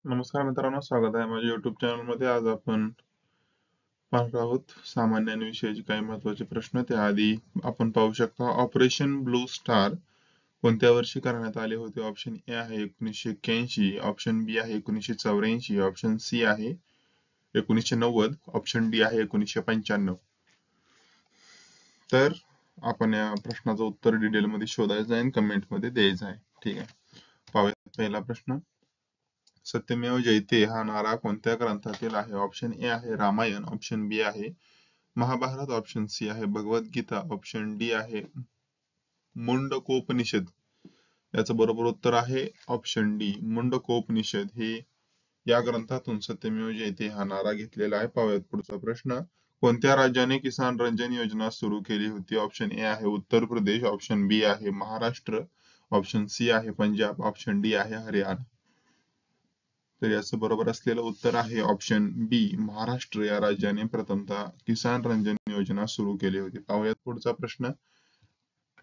नमस्कार मित्रांनो, स्वागत आहे माझ्या YouTube चॅनलमध्ये. आज आपण पाहणार आहोत सामान्य ज्ञान विषयाचे काही महत्त्वाचे प्रश्न. त्याआधी आपण पाहू शकता ऑपरेशन ब्लू स्टार कोणत्या वर्षी करण्यात आले होते? ऑप्शन ए आहे 1981, ऑप्शन बी आहे 1984, ऑप्शन सी आहे 1990, ऑप्शन डी आहे 1995. तर आपण या प्रश्नाचं उत्तर डिटेलमध्ये शोधायचं आहे आणि कमेंटमध्ये द्यायचं आहे. ठीक आहे, पाहूयात पहिला प्रश्न. सत्यमेव जयते हा नारा कोणत्या ग्रंथातील आहे? ऑप्शन ए आहे रामायण, ऑप्शन बी आहे महाभारत, ऑप्शन सी आहे भगवद्गीता, ऑप्शन डी आहे मुंडकोपनिषद. याचं बरोबर उत्तर आहे ऑप्शन डी, मुंडकोपनिषद. हे या ग्रंथातून सत्यमेव जयते हा नारा घेतलेला आहे. पाहूयात पुढचा प्रश्न. कोणत्या राज्याने किसान रंजन योजना सुरू केली होती? ऑप्शन ए आहे उत्तर प्रदेश, ऑप्शन बी आहे महाराष्ट्र, ऑप्शन सी आहे पंजाब, ऑप्शन डी आहे हरियाणा. तर याचं बरोबर असलेलं उत्तर आहे ऑप्शन बी, महाराष्ट्र या राज्याने प्रथमतः किसान रंजन योजना सुरू केली होती. पाहूयात पुढचा प्रश्न.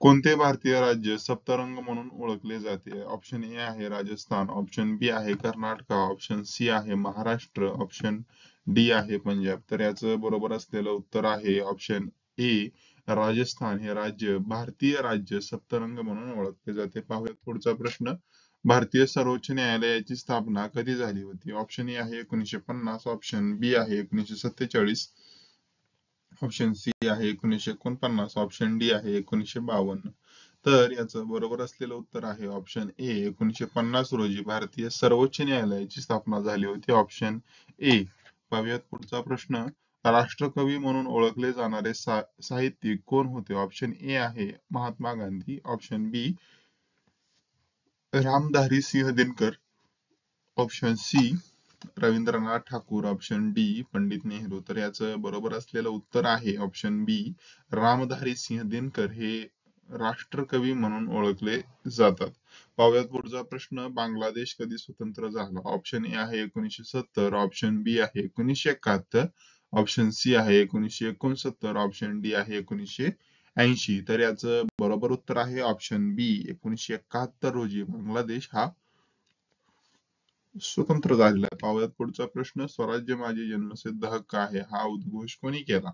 कोणते भारतीय राज्य सप्तरंग म्हणून ओळखले जाते? ऑप्शन ए आहे राजस्थान, ऑप्शन बी आहे कर्नाटक, ऑप्शन सी आहे महाराष्ट्र, ऑप्शन डी आहे पंजाब. तर याचं बरोबर असलेलं उत्तर आहे ऑप्शन ए, राजस्थान हे राज्य भारतीय राज्य सप्तरंग म्हणून ओळखले जाते. पाहूयात पुढचा प्रश्न. भारतीय सर्वोच्च न्यायालयाची स्थापना कधी झाली होती? ऑप्शन ए आहे 1950, ऑप्शन बी आहे 1947, ऑप्शन सी आहे 1949, ऑप्शन डी आहे 1952. तर याचं बरोबर असलेलं उत्तर आहे ऑप्शन ए, 1950 रोजी भारतीय सर्वोच्च न्यायालयाची स्थापना झाली होती. Option A. पाहूयात पुढचा प्रश्न. राष्ट्रकवी म्हणून ओळखले जाणारे साहित्यिक कोण होते? ऑप्शन ए आहे Mahatma Gandhi, option B Ramdhari Singh Dinkar, option C Rabindranath Thakur, option D Pandit Nehru. तर याचं बरोबर असलेलं उत्तर आहे ऑप्शन बी, रामधारी सिंह दिनकर हे राष्ट्रकवी म्हणून ओळखले जातात. पाहूयात पुढचा प्रश्न. बांगलादेश कधी स्वतंत्र झाला? ऑप्शन ए आहे 1970, ऑप्शन बी आहे 1971, ऑप्शन सी आहे 1969, ऑप्शन डी आहे 1980. तर याचं बरोबर उत्तर आहे ऑप्शन बी, 1971 रोजी बांगलादेश हा स्वतंत्र झालेला आहे. पाहूयात पुढचा प्रश्न. स्वराज्य माझे जन्मसिद्ध हक्क आहे हा उद्घोष कोणी केला?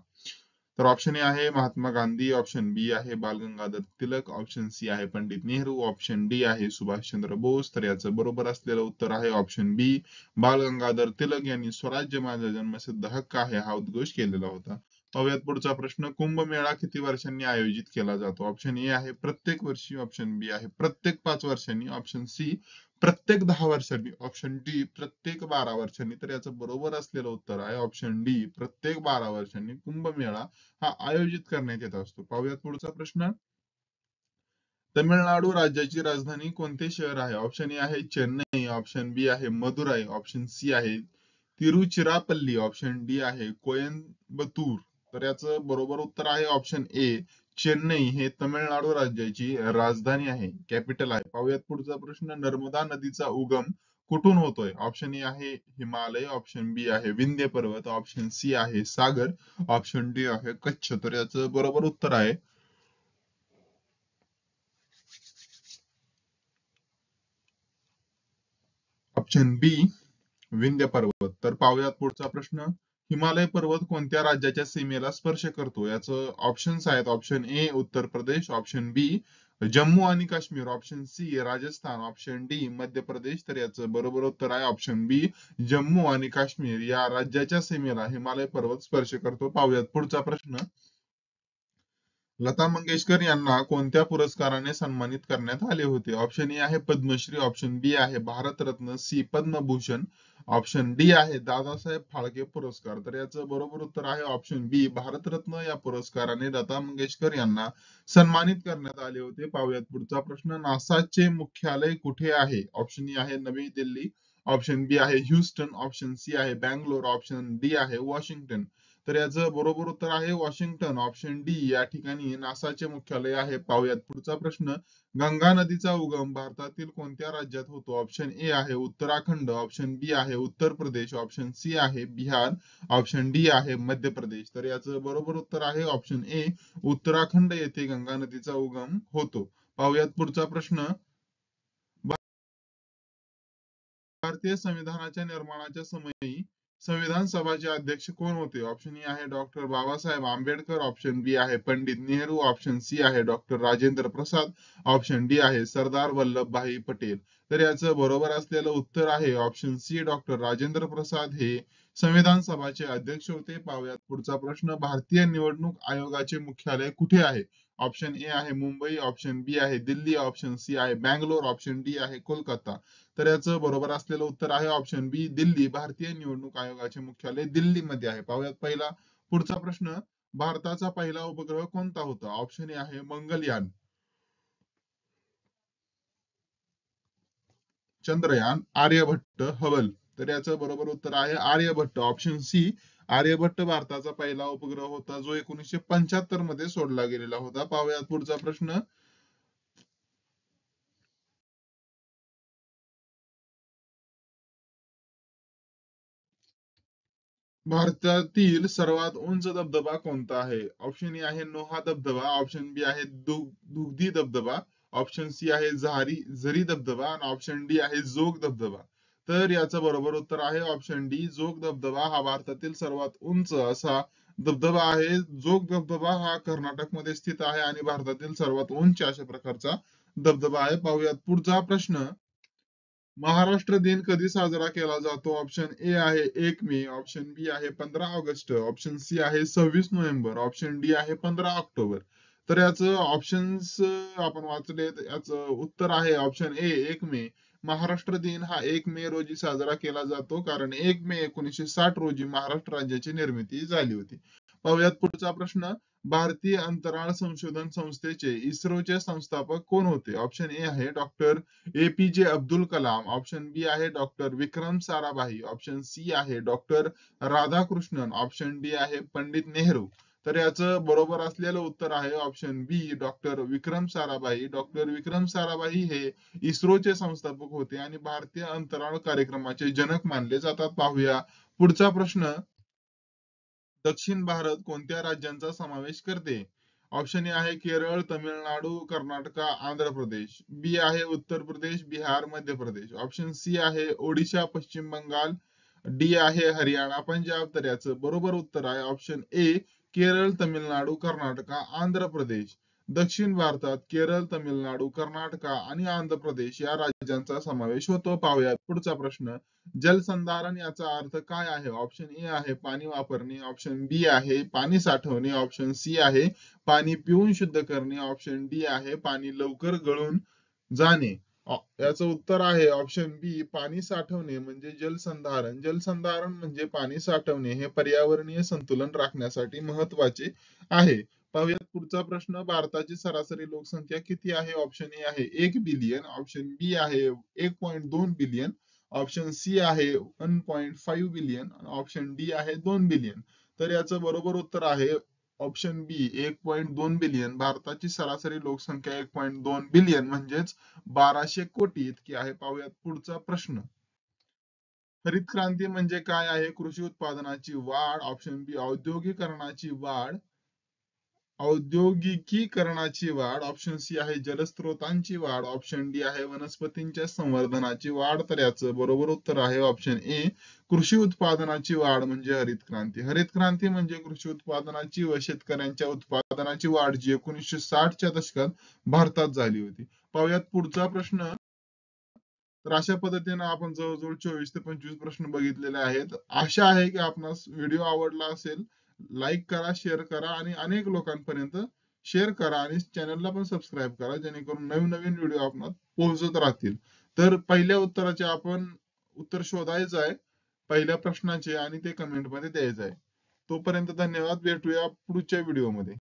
तर ऑप्शन ए आहे महात्मा गांधी, ऑप्शन बी आहे बाल गंगाधर टिळक, ऑप्शन सी आहे पंडित नेहरू, ऑप्शन डी आहे सुभाषचंद्र बोस. तर याचं बरोबर असलेलं उत्तर आहे ऑप्शन बी, बाल गंगाधर टिळक यांनी स्वराज्य माझा जन्मसिद्ध हक्क आहे हा उद्घोष केलेला होता. पाहूयात पुढचा प्रश्न. कुंभमेळा किती वर्षांनी आयोजित केला जातो? ऑप्शन ए आहे प्रत्येक वर्षी, ऑप्शन बी आहे प्रत्येक 5 वर्षांनी, ऑप्शन सी प्रत्येक 10 वर्षांनी, ऑप्शन डी प्रत्येक 12 वर्षांनी. तर याचं बरोबर असलेलं उत्तर आहे ऑप्शन डी, प्रत्येक 12 वर्षांनी कुंभमेळा हा आयोजित करण्यात येत असतो. पाहूयात पुढचा प्रश्न. तमिळनाडू राज्याची राजधानी कोणते शहर आहे? ऑप्शन ए आहे चेन्नई, ऑप्शन बी आहे मदुराई, ऑप्शन सी आहे तिरुचिरापल्ली, ऑप्शन डी आहे कोयंबतूर. तर याचं बरोबर उत्तर आहे ऑप्शन ए, चेन्नई हे तमिळनाडू राज्याची राजधानी आहे, कॅपिटल आहे. पाहूयात पुढचा प्रश्न. नर्मदा नदीचा उगम कुठून होतोय? ऑप्शन ए आहे हिमालय, ऑप्शन बी आहे विंध्य पर्वत, ऑप्शन सी आहे सागर, ऑप्शन डी आहे कच्छ. तर याचं बरोबर उत्तर आहे ऑप्शन बी, विंध्य पर्वत. तर पाहूयात पुढचा प्रश्न. हिमालय पर्वत कोणत्या राज्याच्या सीमेला स्पर्श करतो? याचं ऑप्शन्स आहेत. Option A Uttar Pradesh, option B Jammu आणि Kashmir, option C Rajasthan, option D Madhya Pradesh. तर याचं बरोबर उत्तर आहे ऑप्शन बी, जम्मू आणि काश्मीर या राज्याच्या सीमेला हिमालय पर्वत स्पर्श करतो. पाहूयात पुढचा प्रश्न. लता मंगेशकर यांना कोणत्या पुरस्काराने सन्मानित करण्यात आले होते? ऑप्शन ए आहे पद्मश्री, ऑप्शन बी आहे Bharat Ratna, C Padma Bhushan, option D आहे दादासाहेब फाळके पुरस्कार. तर याचं बरोबर उत्तर आहे ऑप्शन बी, भारतरत्न या पुरस्काराने लता मंगेशकर यांना सन्मानित करण्यात आले होते. पाहूयात पुढचा प्रश्न. नासाचे मुख्यालय कुठे आहे? ऑप्शन ए आहे नवी दिल्ली, ऑप्शन बी आहे ह्युस्टन, ऑप्शन सी आहे बँगलोर, ऑप्शन डी आहे वॉशिंग्टन. तर याचं बरोबर उत्तर आहे वॉशिंग्टन, ऑप्शन डी या ठिकाणी नासाचे मुख्यालय आहे. पाहूयात पुढचा प्रश्न. गंगा नदीचा उगम भारतातील कोणत्या राज्यात होतो? ऑप्शन ए आहे उत्तराखंड, ऑप्शन बी आहे उत्तर प्रदेश, ऑप्शन सी आहे बिहार, ऑप्शन डी आहे मध्य प्रदेश. तर याचं बरोबर उत्तर आहे ऑप्शन ए, उत्तराखंड येथे गंगा नदीचा उगम होतो. पाहूयात पुढचा प्रश्न. भारतीय संविधानाच्या निर्माणाच्या समयी संविधान सभाचे अध्यक्ष कोण होते? ऑप्शन ए आहे doctor Babasaheb Ambedkar, option B आहे पंडित नेहरू, ऑप्शन सी आहे doctor Rajendra Prasad, option D आहे सरदार वल्लभभाई पटेल. तर याचं बरोबर असलेलं उत्तर आहे option C doctor Rajendra Prasad हे संविधान सभाचे अध्यक्ष होते. पाहूयात पुढचा प्रश्न. भारतीय निवडणूक आयोगाचे मुख्यालय कुठे आहे? ऑप्शन ए आहे मुंबई, ऑप्शन बी आहे दिल्ली, ऑप्शन सी आहे बँगलोर, ऑप्शन डी आहे कोलकाता. तर याचं बरोबर असलेलं उत्तर आहे ऑप्शन बी दिल्ली. भारतीय निवडणूक आयोगाचे मुख्यालय दिल्लीमध्ये आहे. पाहूयात पहिला पुढचा प्रश्न. भारताचा पहिला उपग्रह कोणता होता? ऑप्शन ए आहे मंगलयान, चंद्रयान, आर्यभट्ट, हबल. तर याचं बरोबर उत्तर आहे आर्यभट्ट, ऑप्शन सी. आर्यभट्ट भारताचा पहिला उपग्रह होता जो 1975 मध्ये सोडला गेलेला होता. पाहूयात पुढचा प्रश्न. भारतातील सर्वात उंच धबधबा कोणता आहे? ऑप्शन ए आहे नोहा धबधबा, ऑप्शन बी आहे दुगदी धबधबा, ऑप्शन सी आहे झरी धबधबा आणि ऑप्शन डी आहे जोग धबधबा. तर याचं बरोबर उत्तर आहे ऑप्शन डी जोग धबधबा. हा भारतातील सर्वात उंच असा धबधबा आहे. जोग धबधबा हा कर्नाटक मध्ये स्थित आहे आणि भारतातील सर्वात उंच अशा प्रकारचा धबधबा आहे. पाहूयात पुढचा प्रश्न. महाराष्ट्र दिन कधी साजरा केला जातो? ऑप्शन ए आहे 1 मे, ऑप्शन बी आहे 15 ऑगस्ट, ऑप्शन सी आहे 26 नोव्हेंबर, ऑप्शन डी आहे 15 ऑक्टोबर. तर याचं ऑप्शन्स आपण वाचले. याचं उत्तर आहे ऑप्शन ए 1 मे. महाराष्ट्र दिन हा 1 मे रोजी साजरा केला जातो कारण 1 मे 1960 रोजी महाराष्ट्र राज्याची निर्मिती झाली होती. पाहूयात पुढचा प्रश्न. भारतीय अंतराळ संशोधन संस्थेचे इस्रोचे संस्थापक कोण होते? ऑप्शन ए आहे doctor APJ Abdul Kalam, option B आहे doctor Vikram Sarabhai, option C आहे डॉक्टर राधाकृष्णन, ऑप्शन डी आहे पंडित नेहरू. तर याचं बरोबर असलेलं उत्तर आहे option B doctor Vikram Sarabhai. Doctor Vikram Sarabhai हे इस्रोचे संस्थापक होते आणि भारतीय अंतराळ कार्यक्रमाचे जनक मानले जातात. पाहूया पुढचा प्रश्न. दक्षिण भारत कोणत्या राज्यांचा समावेश करते? ऑप्शन ए आहे केरळ, तमिळनाडू, कर्नाटक, आंध्र प्रदेश, बी आहे उत्तर प्रदेश, बिहार, मध्य प्रदेश, ऑप्शन सी आहे ओडिशा, पश्चिम बंगाल, डी आहे हरियाणा, पंजाब. तर याचं बरोबर उत्तर आहे ऑप्शन ए केरळ, तमिळनाडू, कर्नाटक, आंध्र प्रदेश. दक्षिण भारतात केरळ, तमिळनाडू, कर्नाटक आणि आंध्र प्रदेश या राज्यांचा समावेश होतो. पाहूयात पुढचा प्रश्न. जलसंधारण याचा अर्थ काय आहे? ऑप्शन ए आहे पाणी वापरणे, ऑप्शन बी आहे पाणी साठवणे, ऑप्शन सी आहे पाणी पिऊन शुद्ध करणे, ऑप्शन डी आहे पाणी लवकर गळून जाणे. याचं उत्तर आहे ऑप्शन बी पाणी साठवणे म्हणजे जलसंधारण. जलसंधारण म्हणजे पाणी साठवणे हे पर्यावरणीय संतुलन राखण्यासाठी महत्वाचे आहे. पाहूयात पुढचा प्रश्न. भारताची सरासरी लोकसंख्या किती आहे? ऑप्शन ए आहे 1 बिलियन, ऑप्शन बी आहे 1.2 बिलियन, ऑप्शन सी आहे 1.5 बिलियन, ऑप्शन डी आहे 2 बिलियन. तर याचं बरोबर उत्तर आहे ऑप्शन बी 1.2 बिलियन. भारताची सरासरी लोकसंख्या 1.2 बिलियन म्हणजेच 1200 कोटी इतकी आहे. पाहूयात पुढचा प्रश्न. हरित क्रांती म्हणजे काय आहे? कृषी उत्पादनाची वाढ, ऑप्शन बी औद्योगिकरणाची वाढ, औद्योगिकीकरणाची वाढ, ऑप्शन सी आहे जलस्रोतांची वाढ, ऑप्शन डी आहे वनस्पतींच्या संवर्धनाची वाढ. तर याचं बरोबर उत्तर आहे ऑप्शन ए कृषी उत्पादनाची वाढ म्हणजे हरित क्रांती. हरित क्रांती म्हणजे कृषी उत्पादनाची व शेतकऱ्यांच्या उत्पादनाची वाढ जी 1960च्या दशकात भारतात झाली होती. पाहूयात पुढचा प्रश्न. तर अशा पद्धतीने आपण जवळजवळ 24 ते 25 प्रश्न बघितलेले आहेत. आशा आहे की आपणास व्हिडिओ आवडला असेल. लाईक करा, शेअर करा आणि अनेक लोकांपर्यंत शेअर करा आणि चॅनलला पण सबस्क्राईब करा जेणेकरून नवीन नवीन व्हिडिओ आपणास पोहोचत राहतील. तर पहिल्या उत्तराचे आपण उत्तर शोधायचं आहे पहिल्या प्रश्नाचे आणि ते कमेंट मध्ये द्यायचं आहे. तोपर्यंत धन्यवाद. भेटूया पुढच्या व्हिडिओमध्ये.